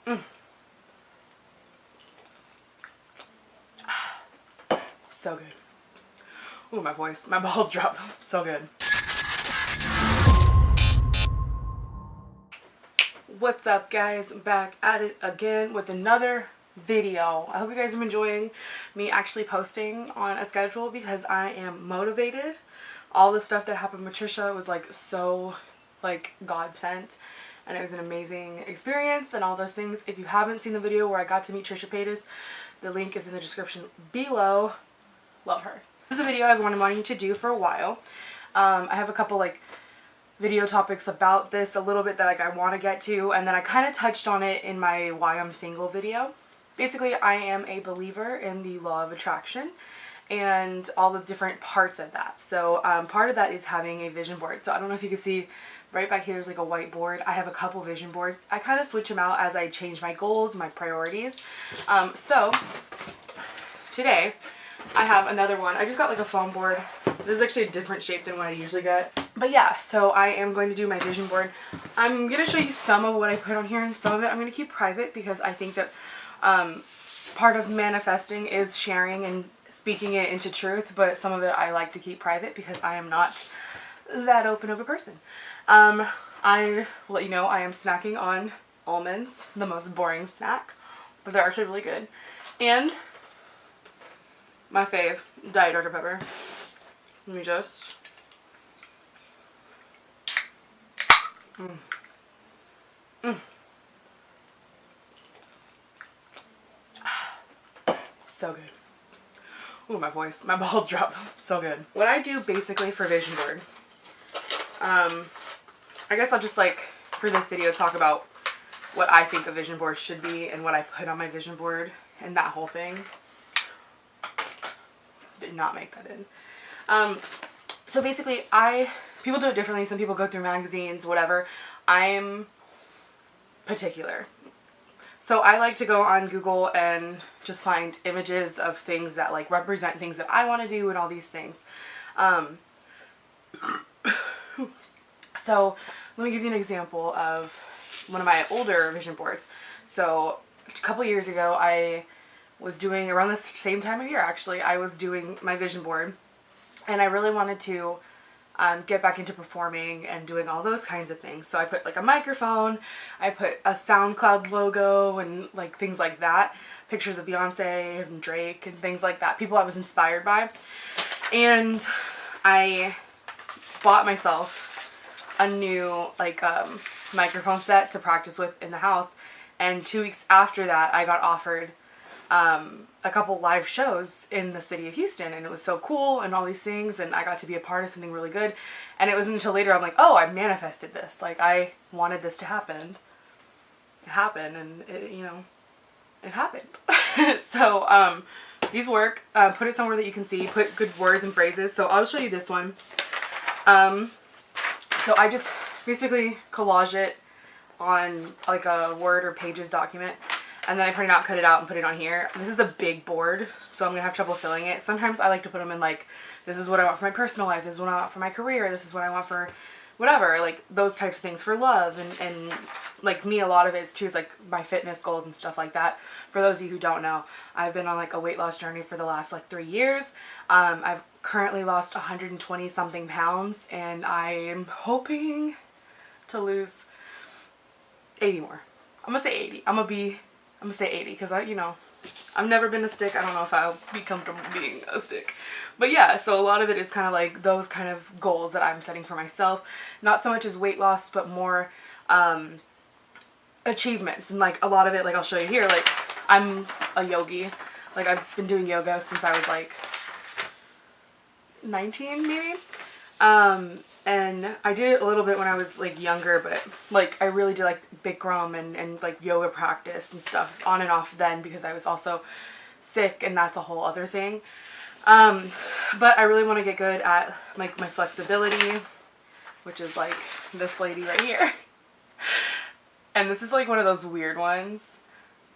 Mm. So good. Ooh, my voice, my balls dropped. So good. What's up, guys? I'm back at it again with another video. I hope you guys are enjoying me actually posting on a schedule because I am motivated. All the stuff that happened with Trisha was like so God sent, and it was an amazing experience and all those things. If you haven't seen the video where I got to meet Trisha Paytas, the link is in the description below. Love her. This is a video I've been wanting to do for a while. I have a couple video topics about this a little bit that I want to get to, and then I kind of touched on it in my Why I'm Single video. Basically, I am a believer in the law of attraction and all the different parts of that. So part of that is having a vision board. So I don't know if you can see right back here, there's like a whiteboard. I have a couple vision boards. I kind of switch them out as I change my goals, my priorities. So today I have another one. I just got like a foam board. This is actually a different shape than what I usually get. But yeah, so I am going to do my vision board. I'm going to show you some of what I put on here, and some of it I'm going to keep private because I think that part of manifesting is sharing and speaking it into truth, but some of it I like to keep private because I am not that open of a person. I will let you know I am snacking on almonds, the most boring snack, but they're actually really good. And my fave, Diet Dr. Pepper. Let me just... So good. Ooh, my voice, my balls drop. So good. What I do basically for vision board, I guess I'll just for this video talk about what I think a vision board should be and what I put on my vision board and that whole thing. Did not make that in. So basically people do it differently. Some people go through magazines, whatever. I'm particular. So I like to go on Google and just find images of things that represent things that I want to do and all these things. So let me give you an example of one of my older vision boards. So a couple years ago, I was doing, around the same time of year actually, I was doing my vision board, and I really wanted to get back into performing and doing all those kinds of things. So I put a microphone, I put a SoundCloud logo and things like that, pictures of Beyonce and Drake and things like that, people I was inspired by. And I bought myself a new microphone set to practice with in the house, and 2 weeks after that I got offered a couple live shows in the city of Houston, and it was so cool and all these things, and I got to be a part of something really good. And it wasn't until later I'm like, oh, I manifested this. I wanted this to happen. It happened, and it happened. So these work. Put it somewhere that you can see. Put good words and phrases. So I'll show you this one. So I just basically collage it on a Word or Pages document. And then I print it out, cut it out, and put it on here. This is a big board, so I'm going to have trouble filling it. Sometimes I like to put them in this is what I want for my personal life, this is what I want for my career, this is what I want for whatever, those types of things for love. And me, a lot of it is too, is my fitness goals and stuff like that. For those of you who don't know, I've been on a weight loss journey for the last 3 years. I've currently lost 120 something pounds, and I am hoping to lose 80 more. I'm going to say 80. I'm going to say 80 because I've never been a stick. I don't know if I'll be comfortable being a stick. But yeah, so a lot of it is kind of those kind of goals that I'm setting for myself. Not so much as weight loss, but more achievements. And a lot of it, I'll show you here, I'm a yogi. I've been doing yoga since I was 19 maybe. And I did it a little bit when I was younger, but I really did Bikram and yoga practice and stuff on and off then because I was also sick, and that's a whole other thing. But I really want to get good at my flexibility, which is this lady right here. And this is one of those weird ones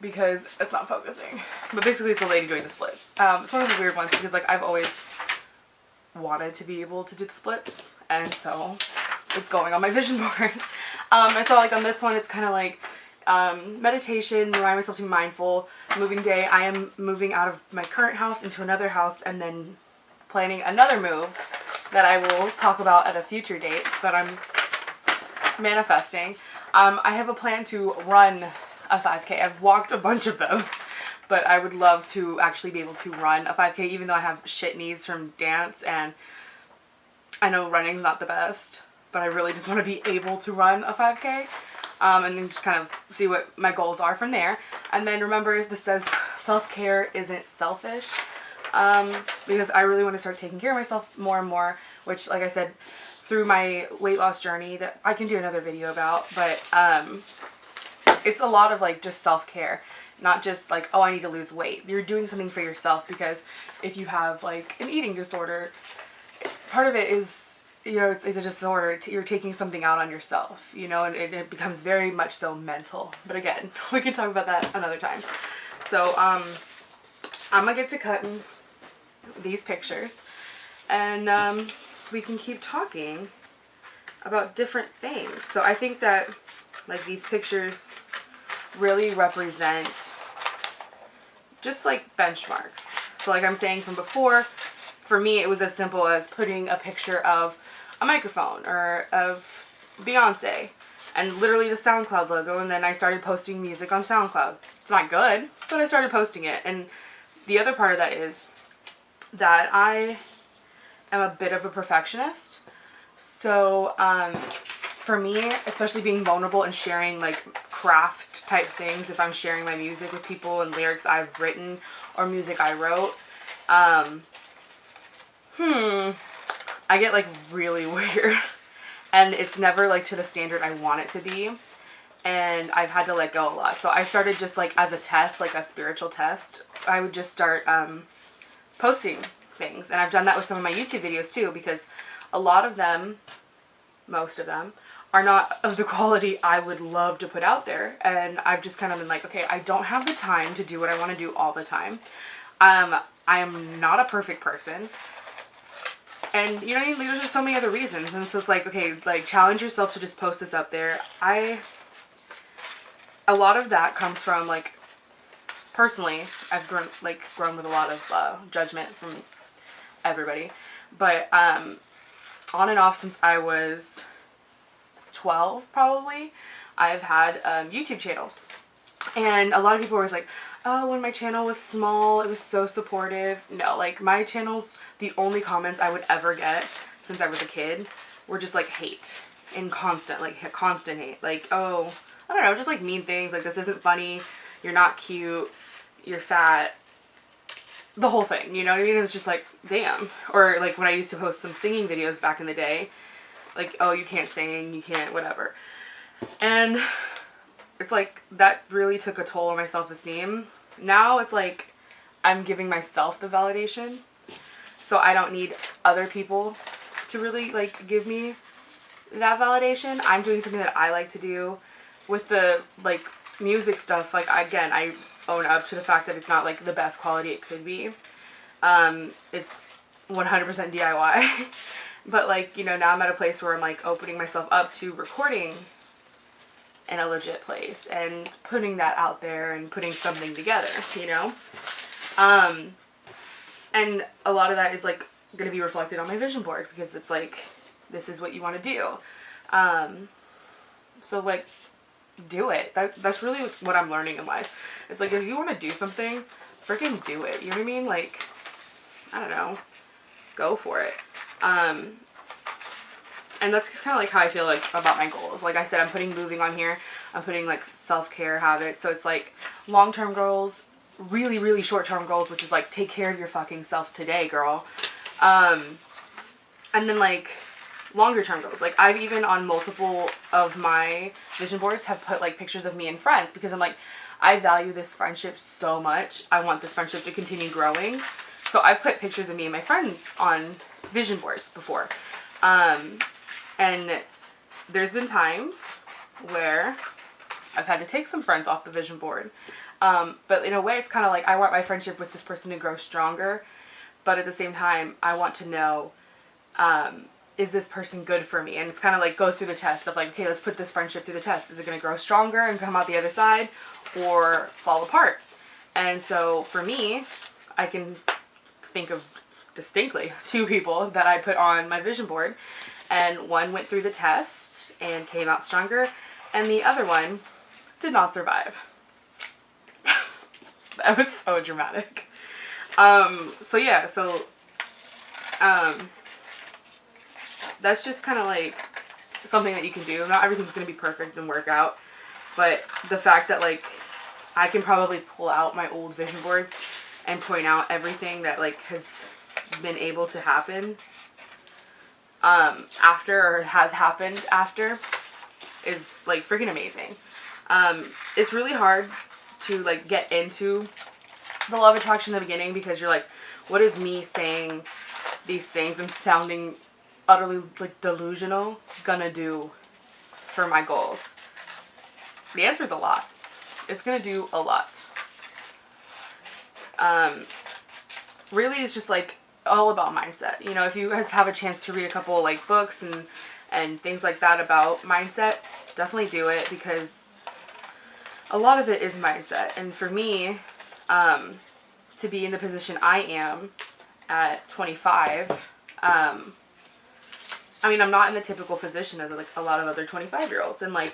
because it's not focusing, but basically it's a lady doing the splits. It's one of the weird ones because I've always wanted to be able to do the splits, and so it's going on my vision board. And so on this one it's kind of meditation, remind myself to be mindful. Moving day, I am moving out of my current house into another house and then planning another move that I will talk about at a future date, but I'm manifesting. I have a plan to run a 5K. I've walked a bunch of them, but I would love to actually be able to run a 5K, even though I have shit knees from dance, and I know running's not the best, but I really just want to be able to run a 5K, and then just kind of see what my goals are from there. And then remember, this says self-care isn't selfish, because I really want to start taking care of myself more and more, which, like I said, through my weight loss journey that I can do another video about, but it's a lot of like just self-care, not just like, oh, I need to lose weight. You're doing something for yourself, because if you have like an eating disorder, part of it is, you know, it's a disorder. You're taking something out on yourself, you know, and it becomes very much so mental. But again, we can talk about that another time. So I'm gonna get to cutting these pictures, and we can keep talking about different things. So I think that like these pictures really represent just like benchmarks. So like I'm saying from before, for me it was as simple as putting a picture of a microphone or of Beyonce and literally the SoundCloud logo, and then I started posting music on SoundCloud. It's not good, but I started posting it. And the other part of that is that I am a bit of a perfectionist. So for me, especially being vulnerable and sharing like craft type things, if I'm sharing my music with people and lyrics I've written or music I wrote, I get like really weird, and it's never like to the standard I want it to be, and I've had to let go a lot. So I started just like as a test, like a spiritual test, I would just start posting things, and I've done that with some of my YouTube videos too, because a lot of them, most of them, are not of the quality I would love to put out there, and I've just kind of been like, okay, I don't have the time to do what I want to do all the time. I am not a perfect person, and you know, there's just so many other reasons, and so it's like, okay, like challenge yourself to just post this up there. A lot of that comes from like, personally, I've grown with a lot of judgment from everybody, but on and off since I was 12 probably, I've had YouTube channels, and a lot of people were always like, oh, when my channel was small it was so supportive. No, like my channel's, the only comments I would ever get since I was a kid were just like hate, and constant hate, like, oh, I don't know, just like mean things like, this isn't funny, you're not cute, you're fat, the whole thing, you know what I mean? It was just like, damn. Or like when I used to post some singing videos back in the day, like, oh, you can't sing, you can't whatever. And it's like, that really took a toll on my self-esteem. Now it's like, I'm giving myself the validation, so I don't need other people to really like give me that validation. I'm doing something that I like to do. With the like music stuff, like, again, I own up to the fact that it's not like the best quality it could be. It's 100% DIY. But like, you know, now I'm at a place where I'm like opening myself up to recording in a legit place and putting that out there and putting something together, you know? And a lot of that is like going to be reflected on my vision board, because it's like, this is what you want to do. So like, do it. That's really what I'm learning in life. It's like, if you want to do something, freaking do it. You know what I mean? Like, I don't know, go for it. And that's kind of like how I feel like about my goals. Like I said, I'm putting moving on here. I'm putting like self-care habits. So it's like long-term goals, really, really short-term goals, which is like, take care of your fucking self today, girl. And then like longer term goals. Like I've even on multiple of my vision boards have put like pictures of me and friends, because I'm like, I value this friendship so much. I want this friendship to continue growing. So I've put pictures of me and my friends on vision boards before. And there's been times where I've had to take some friends off the vision board. But in a way, it's kind of like, I want my friendship with this person to grow stronger. But at the same time, I want to know is this person good for me? And it's kind of like goes through the test of like, okay, let's put this friendship through the test. Is it going to grow stronger and come out the other side, or fall apart? And so for me, I can think of distinctly 2 people that I put on my vision board, and one went through the test and came out stronger, and the other one did not survive. That was so dramatic. That's just kind of like something that you can do. Not everything's going to be perfect and work out, but the fact that like I can probably pull out my old vision boards and point out everything that like has been able to happen after, or has happened after, is like freaking amazing. It's really hard to like get into the law of attraction in the beginning, because you're like, what is me saying these things and sounding utterly like delusional gonna do for my goals? The answer is a lot. It's gonna do a lot. Really, it's just like all about mindset. You know, if you guys have a chance to read a couple like books and things like that about mindset, definitely do it, because a lot of it is mindset. And for me, to be in the position I am at 25, I mean, I'm not in the typical position as like a lot of other 25-year-olds. And like,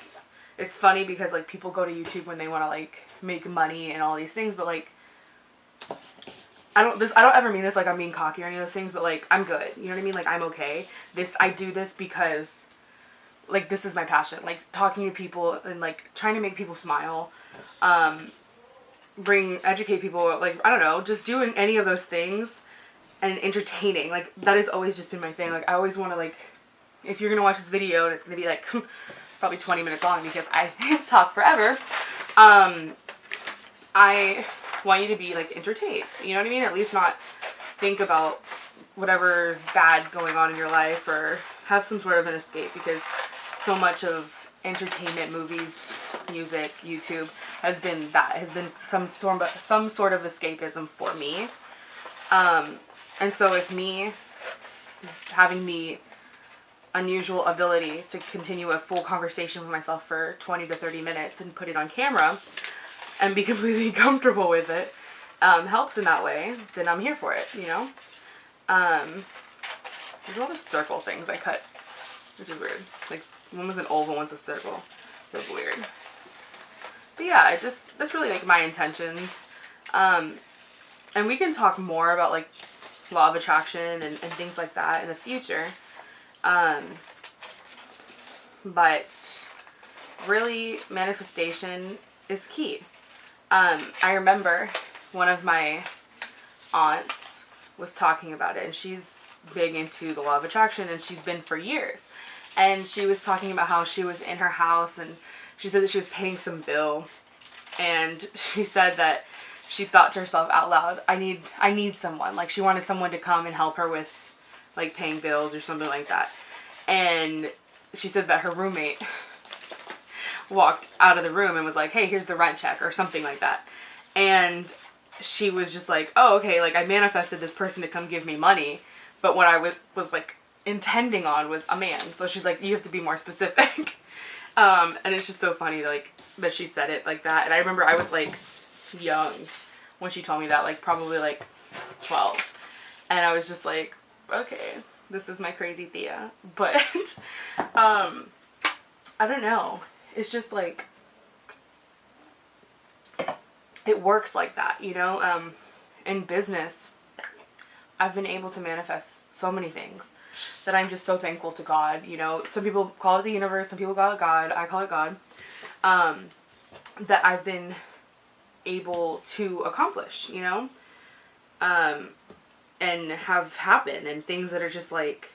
it's funny because like people go to YouTube when they want to like make money and all these things, but like, I don't ever mean this like I'm being cocky or any of those things, but like, I'm good. You know what I mean? Like, I'm okay. I do this because like, this is my passion. Like, talking to people and like trying to make people smile, educate people, like, I don't know, just doing any of those things and entertaining. Like, that has always just been my thing. Like, I always want to like, if you're going to watch this video and it's going to be like probably 20 minutes long because I talk forever, I want you to be like entertained. You know what I mean? At least not think about whatever's bad going on in your life, or have some sort of an escape, because so much of entertainment, movies, music, YouTube has been some sort of escapism for me. And so if me having the unusual ability to continue a full conversation with myself for 20 to 30 minutes and put it on camera and be completely comfortable with it, helps in that way, then I'm here for it, you know? There's all the circle things I cut, which is weird. Like, one was an oval, one's a circle. Feels weird. But yeah, that's really like my intentions. And we can talk more about like law of attraction and things like that in the future. But really, manifestation is key. I remember one of my aunts was talking about it, and she's big into the law of attraction, and she's been for years. And she was talking about how she was in her house, and she said that she was paying some bill, and she said that she thought to herself out loud, I need someone. Like, she wanted someone to come and help her with like paying bills or something like that. And she said that her roommate walked out of the room and was like, hey, here's the rent check or something like that. And she was just like, oh, okay, like I manifested this person to come give me money, but what I was like intending on was a man. So she's like, you have to be more specific. And it's just so funny like that she said it like that. And I remember I was like young when she told me that, like probably like 12. And I was just like, okay, this is my crazy Thea. But I don't know. It's just like, it works like that, you know? In business, I've been able to manifest so many things that I'm just so thankful to God. You know, some people call it the universe, some people call it God, I call it God, that I've been able to accomplish, you know, and have happen, and things that are just like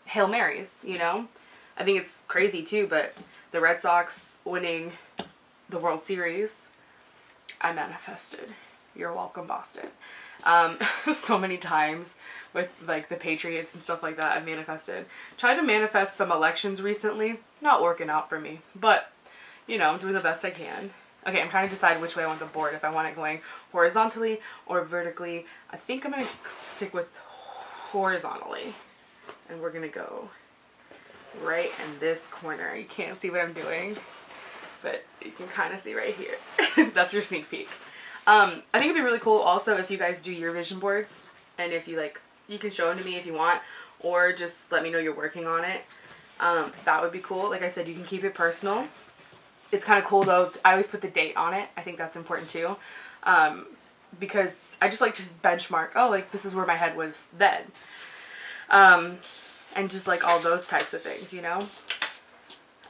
Hail Marys, you know. I think it's crazy too, but the Red Sox winning the World Series, I manifested. You're welcome, Boston. So many times with like the Patriots and stuff like that, I manifested. Tried to manifest some elections recently, not working out for me, but you know, I'm doing the best I can. Okay, I'm trying to decide which way I want the board, if I want it going horizontally or vertically. I think I'm going to stick with horizontally, and we're going to go right in this corner. You can't see what I'm doing, but you can kind of see right here. That's your sneak peek. I think it'd be really cool also if you guys do your vision boards, and if you like, you can show them to me if you want, or just let me know you're working on it. That would be cool. Like I said, you can keep it personal. It's kind of cool though. I always put the date on it. I think that's important too. Because I just like to benchmark, oh, like this is where my head was then. And just like all those types of things, you know?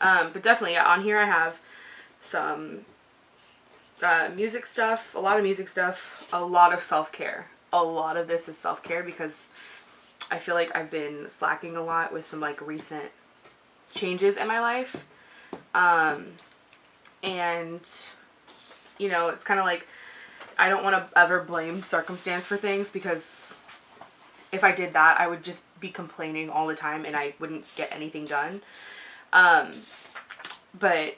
But definitely, yeah, on here I have some music stuff, a lot of music stuff, a lot of self-care. A lot of this is self-care because I feel like I've been slacking a lot with some like recent changes in my life. And, you know, it's kind of like, I don't want to ever blame circumstance for things, because if I did that, I would just be complaining all the time and I wouldn't get anything done. But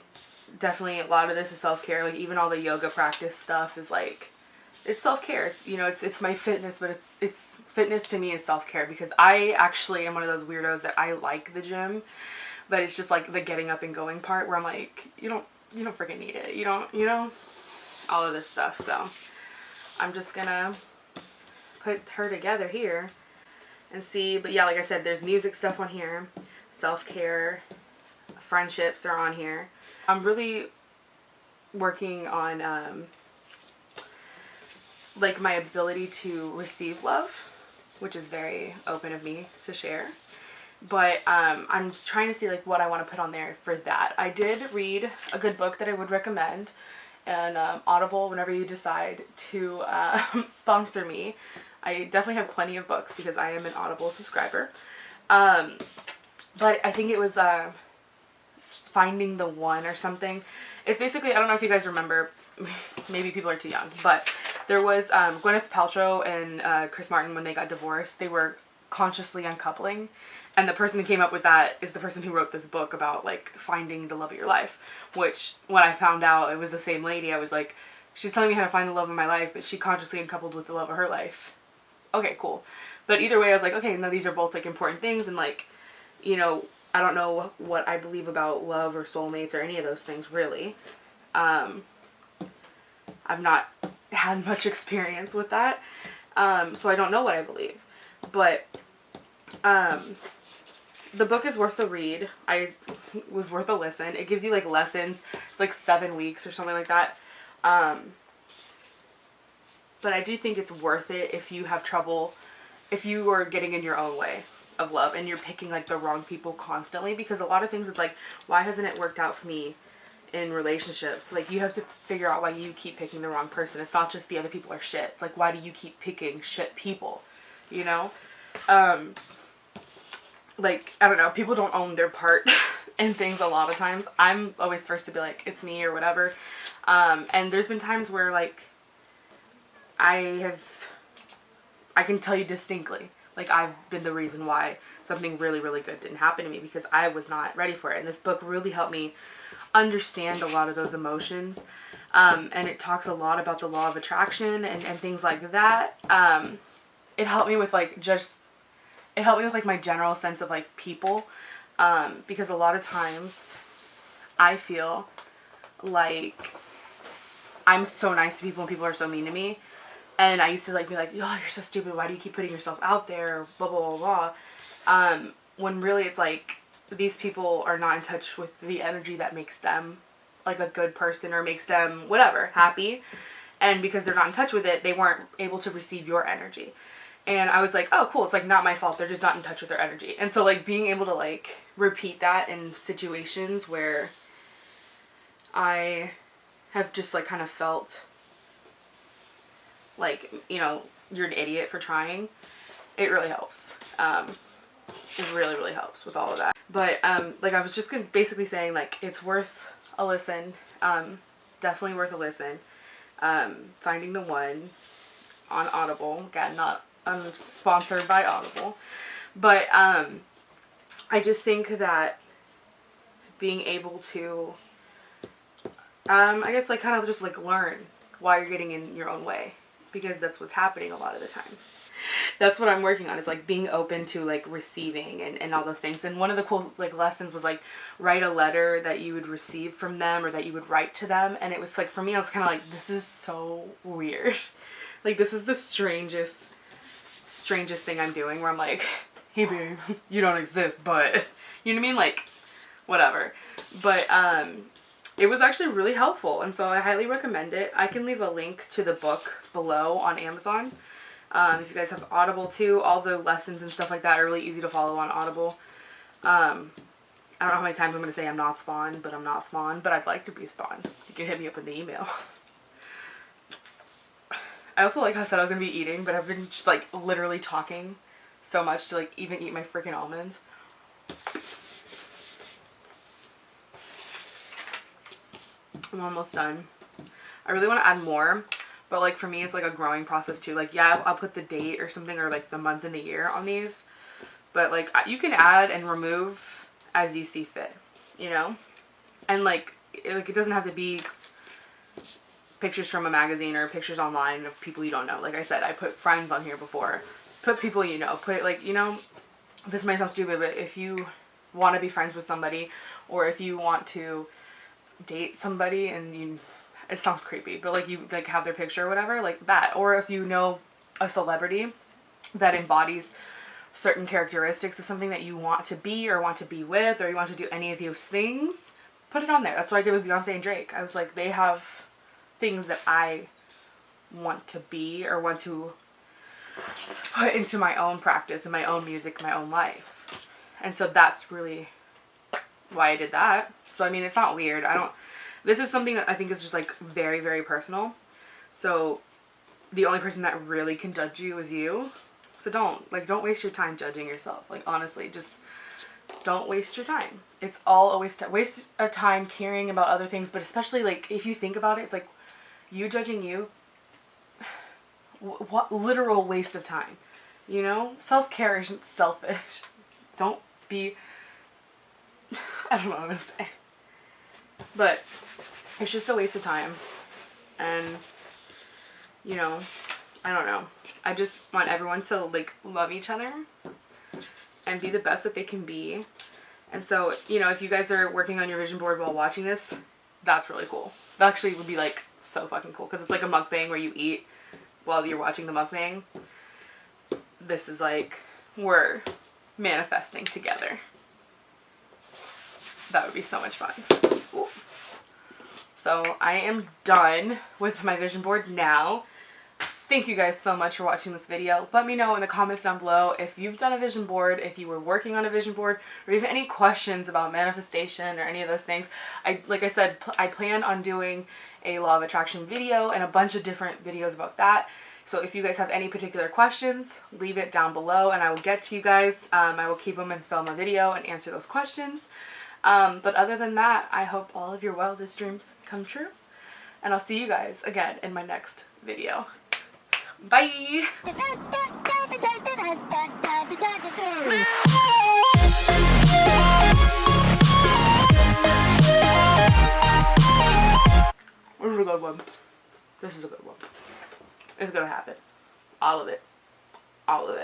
definitely a lot of this is self-care. Like even all the yoga practice stuff is like, it's self-care. You know, it's my fitness, but it's fitness to me is self-care, because I actually am one of those weirdos that I like the gym, but it's just like the getting up and going part where I'm like, you don't freaking need it. You don't, you know, all of this stuff. So I'm just gonna put her together here and see. But yeah, like I said, there's music stuff on here, self-care, friendships are on here. I'm really working on like my ability to receive love, which is very open of me to share. But I'm trying to see like what I want to put on there for that. I did read a good book that I would recommend, and Audible, whenever you decide to sponsor me, I definitely have plenty of books because I am an Audible subscriber. But I think it was Finding the One or something. It's basically, I don't know if you guys remember, maybe people are too young, but there was Gwyneth Paltrow and Chris Martin, when they got divorced, they were consciously uncoupling. And the person who came up with that is the person who wrote this book about like finding the love of your life, which when I found out it was the same lady, I was like, she's telling me how to find the love of my life, but she consciously uncoupled with the love of her life. Okay, cool. But either way, I was like, okay, no, these are both like important things. And like, you know, I don't know what I believe about love or soulmates or any of those things really. I've not had much experience with that. So I don't know what I believe, but, the book is worth a read. Was worth a listen. It gives you like lessons. It's like 7 weeks or something like that. But I do think it's worth it if you have trouble, if you are getting in your own way of love and you're picking like the wrong people constantly, because a lot of things it's like, why hasn't it worked out for me in relationships? Like you have to figure out why you keep picking the wrong person. It's not just the other people are shit. It's like, why do you keep picking shit people? You know? Like, I don't know, people don't own their part in things a lot of times. I'm always first to be like, it's me or whatever. And there's been times where like, I can tell you distinctly, like I've been the reason why something really, really good didn't happen to me, because I was not ready for it. And this book really helped me understand a lot of those emotions. And it talks a lot about the law of attraction and things like that. It helped me with like my general sense of like people, because a lot of times I feel like I'm so nice to people and people are so mean to me, and I used to like be like, oh, you're so stupid, why do you keep putting yourself out there, blah blah blah blah, when really it's like these people are not in touch with the energy that makes them like a good person or makes them whatever happy, and because they're not in touch with it, they weren't able to receive your energy. And I was like, oh, cool. It's like not my fault. They're just not in touch with their energy. And so like being able to like repeat that in situations where I have just like kind of felt like, you know, you're an idiot for trying, it really helps. It really, really helps with all of that. But like I was just basically saying like it's worth a listen. Definitely worth a listen. Finding the One on Audible. Again, not sponsored by Audible, but I just think that being able to I guess like kind of just like learn why you're getting in your own way because that's what's happening a lot of the time. That's what I'm working on, is like being open to like receiving and all those things. And one of the cool like lessons was like write a letter that you would receive from them or that you would write to them. And it was like, for me, I was kind of like, this is so weird. Like, this is the strangest thing I'm doing, where I'm like, hey babe, you don't exist, but you know what I mean? Like, whatever. But it was actually really helpful, and so I highly recommend it. I can leave a link to the book below on Amazon. If you guys have Audible too, all the lessons and stuff like that are really easy to follow on Audible. I don't know how many times I'm going to say I'm not Spawn, but I'm not Spawn, but I'd like to be Spawn. You can hit me up in the email. I also, like I said, I was going to be eating, but I've been just like literally talking so much to like even eat my freaking almonds. I'm almost done. I really want to add more, but like for me it's like a growing process too. Like, yeah, I'll put the date or something, or like the month and the year on these, but like you can add and remove as you see fit, you know? And like it doesn't have to be pictures from a magazine or pictures online of people you don't know. Like I said, I put friends on here before. Put people you know. Put like, you know, this might sound stupid, but if you want to be friends with somebody, or if you want to date somebody and you, it sounds creepy, but like you like have their picture or whatever, like that. Or if you know a celebrity that embodies certain characteristics of something that you want to be or want to be with, or you want to do any of those things, put it on there. That's what I did with Beyonce and Drake. I was like, they have things that I want to be or want to put into my own practice and my own music, my own life. And so that's really why I did that. So I mean, it's not weird. This is something that I think is just like very, very personal. So the only person that really can judge you is you. So don't waste your time judging yourself. Like, honestly, just don't waste your time. It's all a waste of time caring about other things, but especially like if you think about it, it's like you judging you. What literal waste of time, you know? Self-care isn't selfish. Don't be, I don't know what to say, but it's just a waste of time. And you know, I don't know, I just want everyone to like love each other and be the best that they can be. And so, you know, if you guys are working on your vision board while watching this, that's really cool. That actually would be like so fucking cool, because it's like a mukbang where you eat while you're watching the mukbang. This is like, we're manifesting together. That would be so much fun. Ooh. So I am done with my vision board now. Thank you guys so much for watching this video. Let me know in the comments down below if you've done a vision board, if you were working on a vision board, or even any questions about manifestation or any of those things. Like I said, I plan on doing a law of attraction video and a bunch of different videos about that. So if you guys have any particular questions, leave it down below and I will get to you guys. I will keep them and film a video and answer those questions. But other than that, I hope all of your wildest dreams come true. And I'll see you guys again in my next video. Bye! This is a good one. This is a good one. It's gonna happen. All of it. All of it.